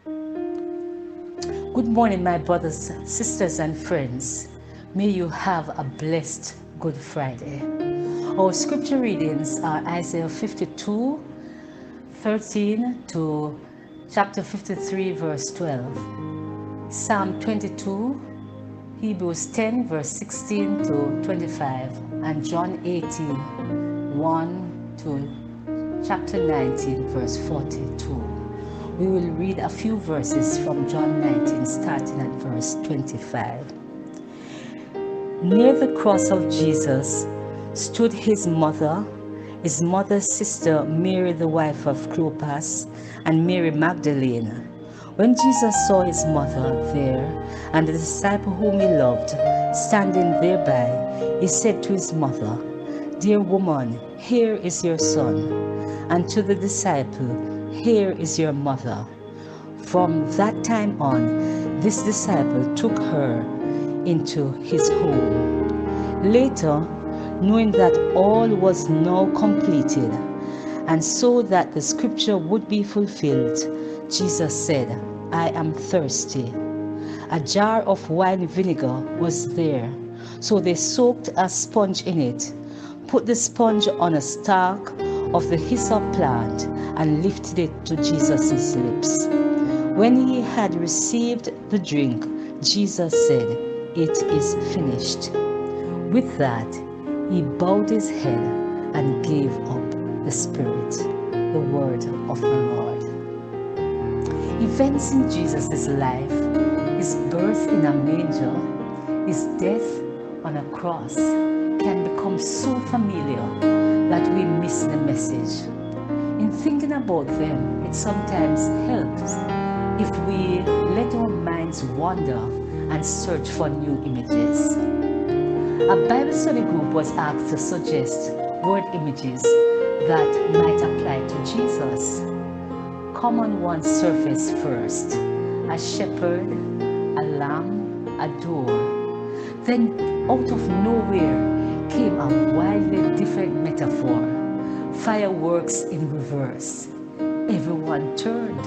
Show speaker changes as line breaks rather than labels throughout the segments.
Good morning, my brothers, sisters, and friends. May you have a blessed Good Friday. Our scripture readings are Isaiah 52:13 to chapter 53, verse 12, Psalm 22, Hebrews 10, verse 16 to 25, and John 18:1 to chapter 19, verse 42. We will read a few verses from John 19, starting at verse 25. Near the cross of Jesus stood his mother's sister Mary, the wife of Clopas, and Mary Magdalene. When Jesus saw his mother there and the disciple whom he loved standing thereby, he said to his mother, "Dear woman, here is your son," and to the disciple, "Here is your mother." From that time on, this disciple took her into his home. Later, knowing that all was now completed, and so that the scripture would be fulfilled, Jesus said, "I am thirsty." A jar of wine vinegar was there, so they soaked a sponge in it, put the sponge on a stalk of the hyssop plant, and lifted it to Jesus' lips. When he had received the drink, Jesus said, "It is finished." With that, he bowed his head and gave up the spirit. The word of the Lord. Events in Jesus' life, his birth in a manger, his death on a cross, can become so familiar that we miss the message. In thinking about them, it sometimes helps if we let our minds wander and search for new images. A Bible study group was asked to suggest word images that might apply to Jesus. Common ones surfaced first: a shepherd, a lamb, a door. Then out of nowhere came a wildly different metaphor: fireworks in reverse. Everyone turned,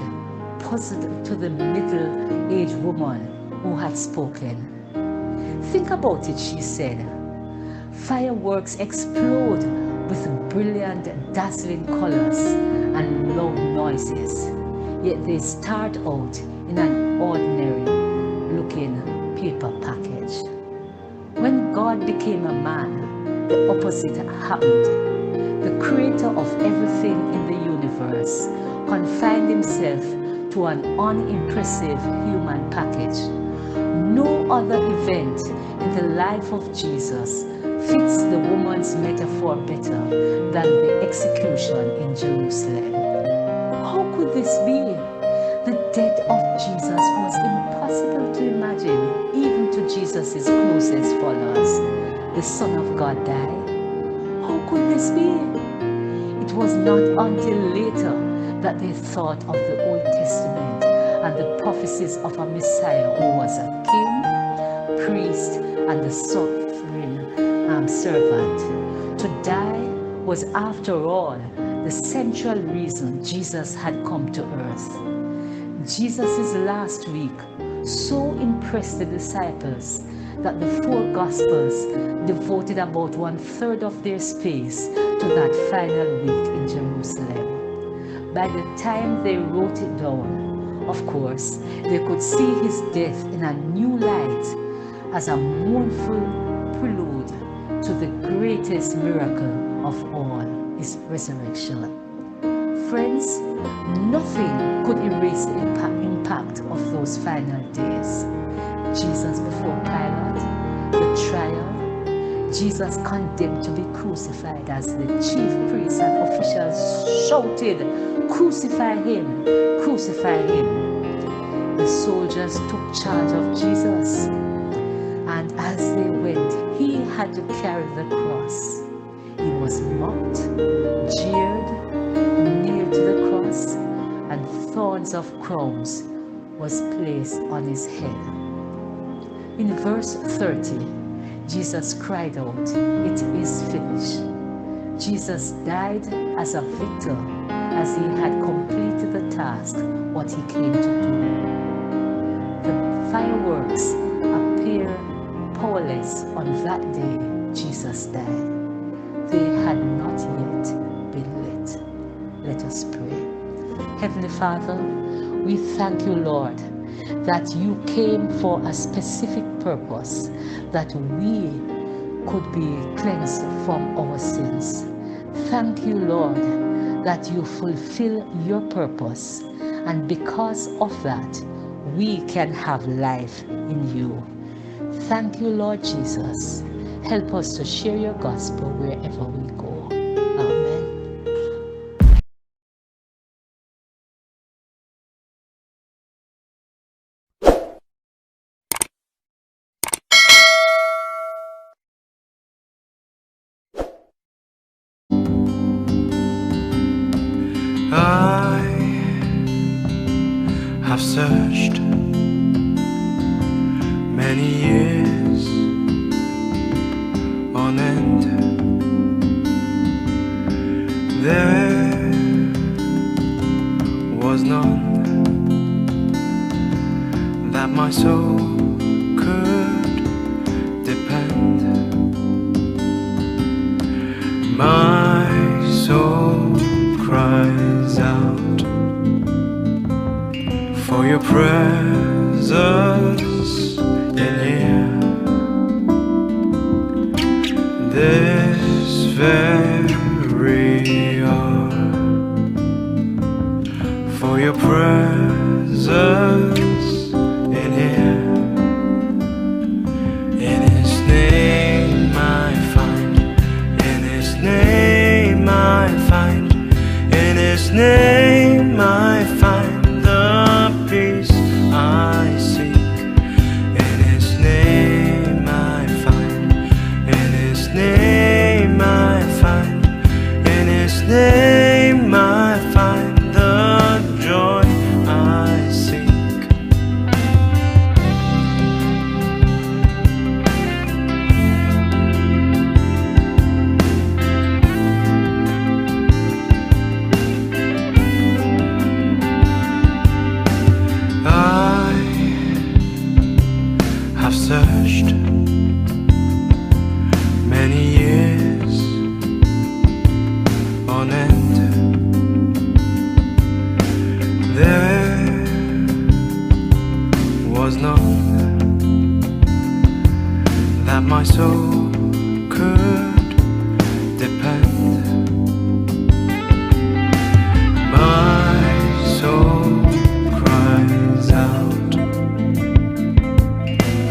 puzzled, to the middle-aged woman who had spoken. "Think about it," she said. "Fireworks explode with brilliant, dazzling colors and loud noises, yet they start out in an ordinary-looking paper package. When God became a man, the opposite happened. The creator of everything in the universe confined himself to an unimpressive human package. No other event in the life of Jesus fits the woman's metaphor better than the execution in Jerusalem. How could this be? The death of Jesus was impossible to imagine, even to Jesus' closest followers. The Son of God died. How could this be? It was not until later that they thought of the Old Testament and the prophecies of a Messiah who was a king, priest, and the suffering servant. To die was, after all, the central reason Jesus had come to earth. Jesus' last week so impressed the disciples that the four Gospels devoted about 1/3 of their space to that final week in Jerusalem. By the time they wrote it down, of course, they could see his death in a new light as a mournful prelude to the greatest miracle of all, his resurrection. Friends, nothing could erase the impact of those final days. Jesus before Pilate, the trial, Jesus condemned to be crucified as the chief priests and officials shouted, "Crucify him! Crucify him!" The soldiers took charge of Jesus, and as they went, he had to carry the cross. He was mocked, jeered, nailed to the cross, and thorns of crowns was placed on his head. In verse 30, Jesus cried out, "It is finished." Jesus died as a victor, as he had completed the task what he came to do. The fireworks appear powerless on that day Jesus died. They had not yet been lit. Let us pray. Heavenly Father, we thank you, Lord, that you came for a specific purpose, that we could be cleansed from our sins. Thank you, Lord, that you fulfill your purpose, and because of that, we can have life in you. Thank you, Lord Jesus. Help us to share your gospel wherever we go. Amen.
I have searched many years on end. There was none that my soul could depend. My soul cries out for your presence in here. This very hour, for your presence in here. In his name I find, in his name I find, in his name I find the peace I seek. In his name I find, in his name I find, in his name I find the joy I seek. I have searched many years on end. There was none that my soul could depend. My soul cries out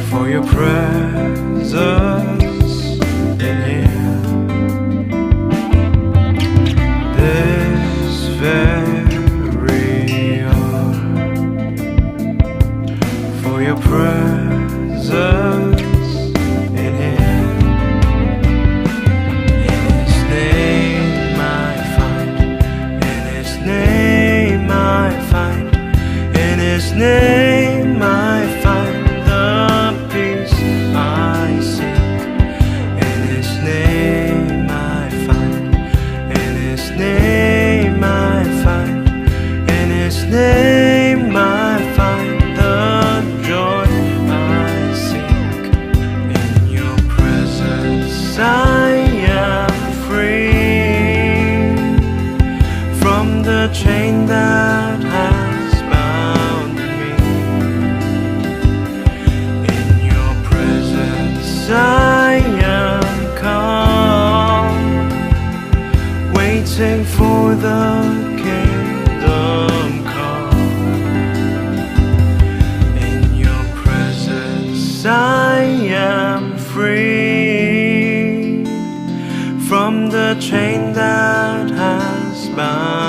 for your presence in here. This very hour, for your presence in here. In his name I find, in his name I find, in his name I find the peace I seek. In his name I find, in his name I find, in his name I find the joy I seek. In your presence I am free from the chain that has bound me. In your presence I am calm, waiting for the kingdom come. In your presence I am free from the chain that has bound